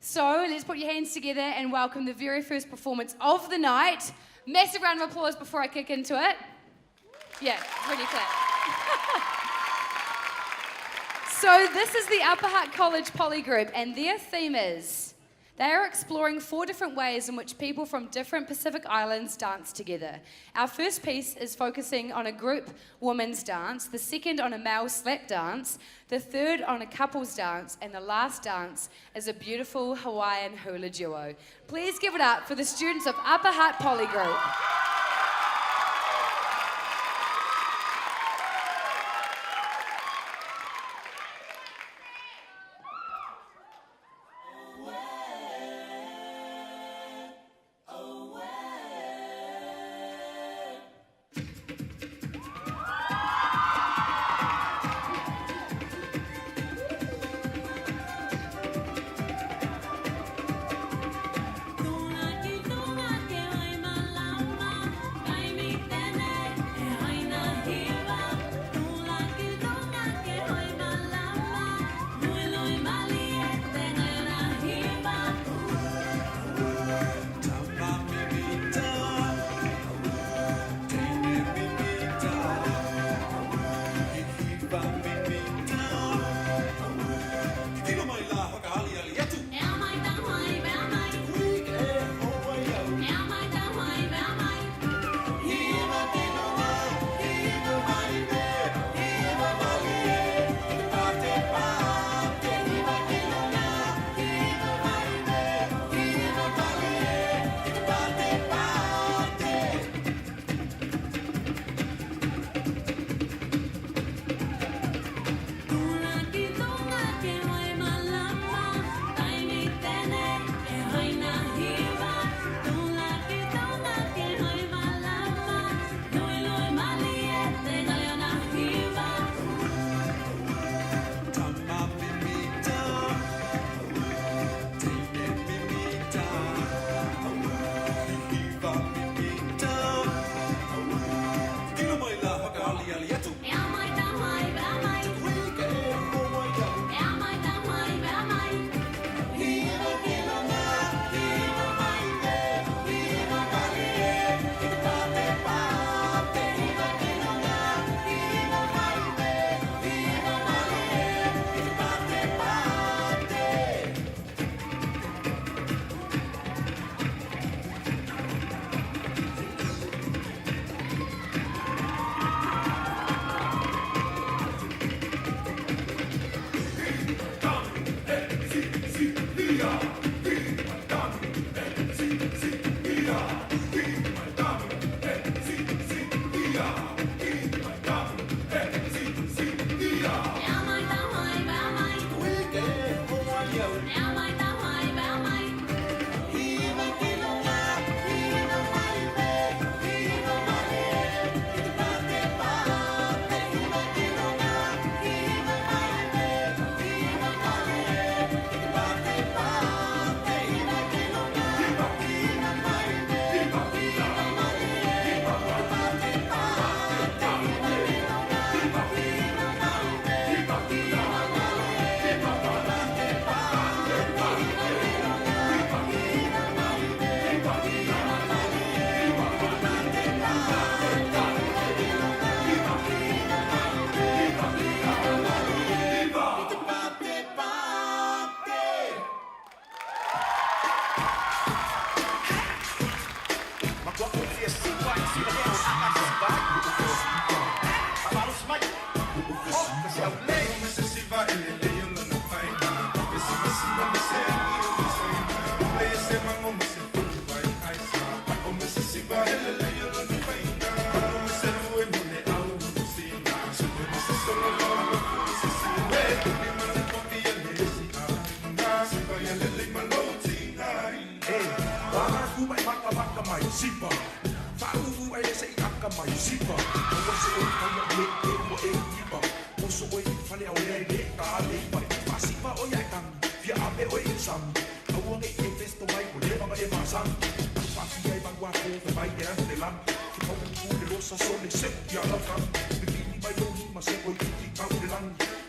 So let's put your hands together and welcome the very first performance of the night. Massive round of applause before I kick into it. Yeah, really clap. So this is the Upper Hutt College Poly Group, and their theme is they are exploring 4 different ways in which people from different Pacific Islands dance together. Our first piece is focusing on a group women's dance, the second on a male slap dance, the third on a couples dance, and the last dance is a beautiful Hawaiian hula duo. Please give it up for the students of Upper Hutt Poly Group.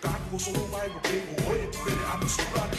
Kahit gusto mo ba ay magpego, oy, pwede ang surat.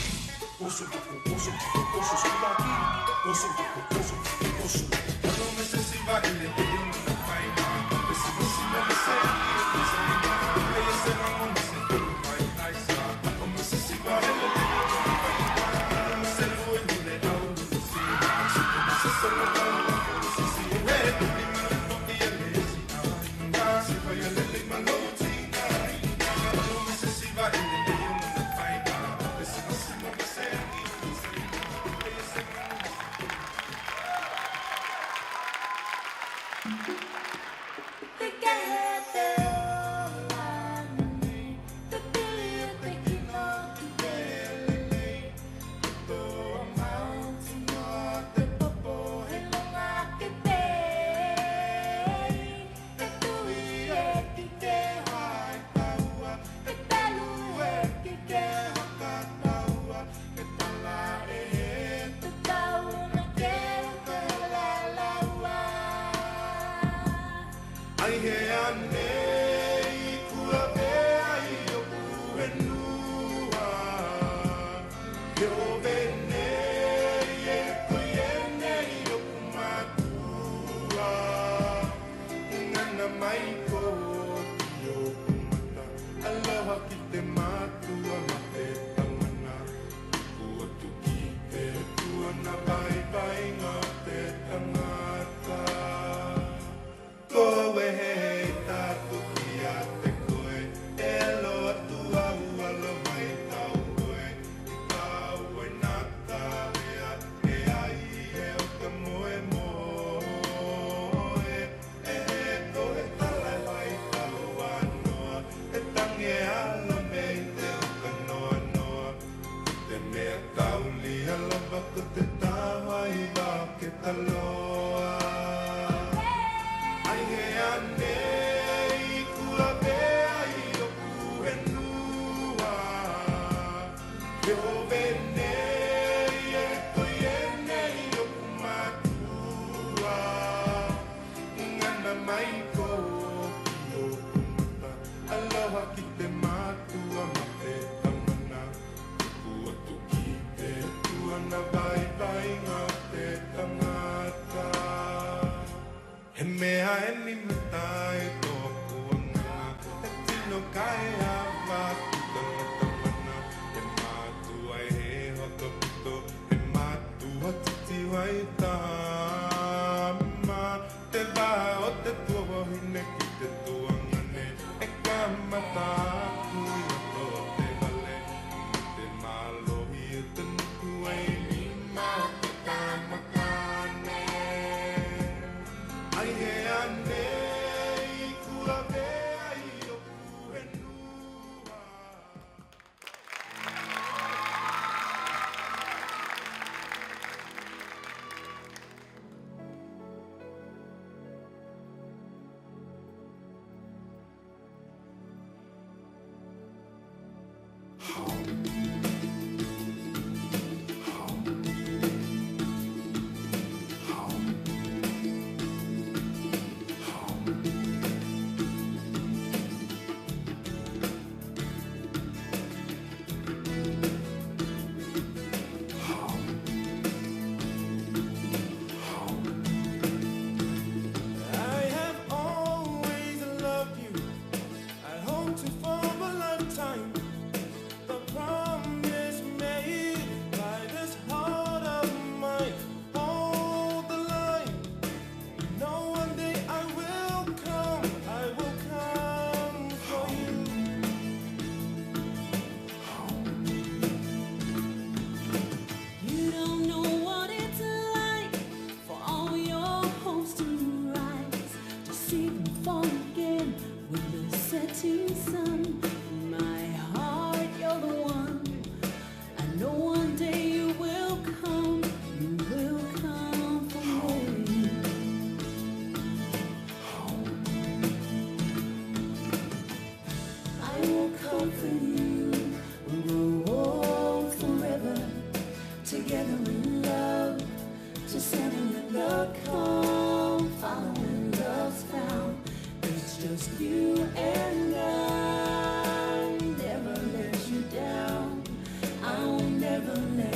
Never let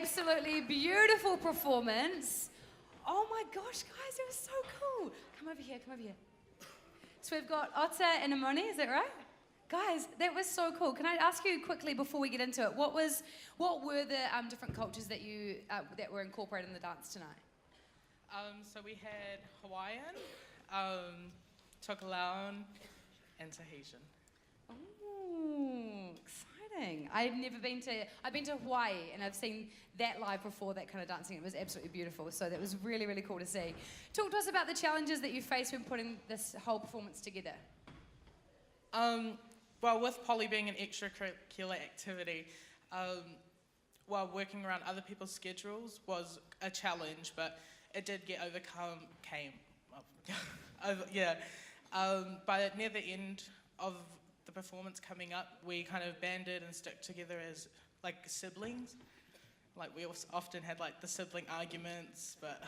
absolutely beautiful performance. Oh my gosh, guys, it was so cool. Come over here, come over here. So we've got Otta and Amoni, is that right? Guys, that was so cool. Can I ask you quickly before we get into it, what were the different cultures that you that were incorporated in the dance tonight? So we had Hawaiian, Tokelauan, and Tahitian. Oh, exciting. I've been to Hawaii and I've seen that live before, that kind of dancing. It was absolutely beautiful. So that was really, really cool to see. Talk to us about the challenges that you faced when putting this whole performance together. Well, with Poly being an extracurricular activity, while working around other people's schedules was a challenge, but it did get overcome. By near the end of the performance coming up, we kind of banded and stuck together as like siblings. Like we often had like the sibling arguments, but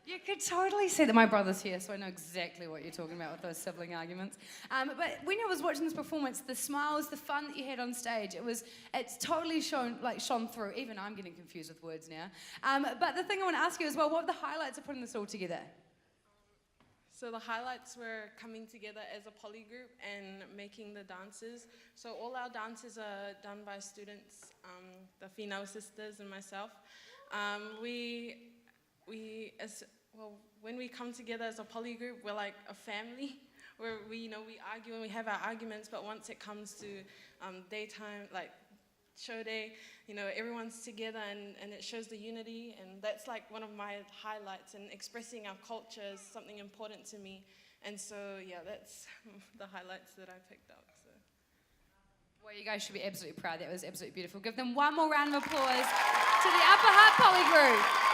You could totally see that my brother's here, so I know exactly what you're talking about with those sibling arguments. But when I was watching this performance, the smiles, the fun that you had on stage, it's totally shone through. Even I'm getting confused with words now. But the thing I want to ask you as well, what were the highlights of putting this all together? So the highlights were coming together as a poly group and making the dances. So all our dances are done by students, the female sisters and myself. When we come together as a poly group, we're like a family where we argue and we have our arguments, but once it comes to daytime, like show day, everyone's together and it shows the unity, and that's like one of my highlights, and expressing our culture is something important to me. And so, yeah, that's the highlights that I picked up. So. Well, you guys should be absolutely proud. That was absolutely beautiful. Give them one more round of applause to the Upper Hutt Poly Group.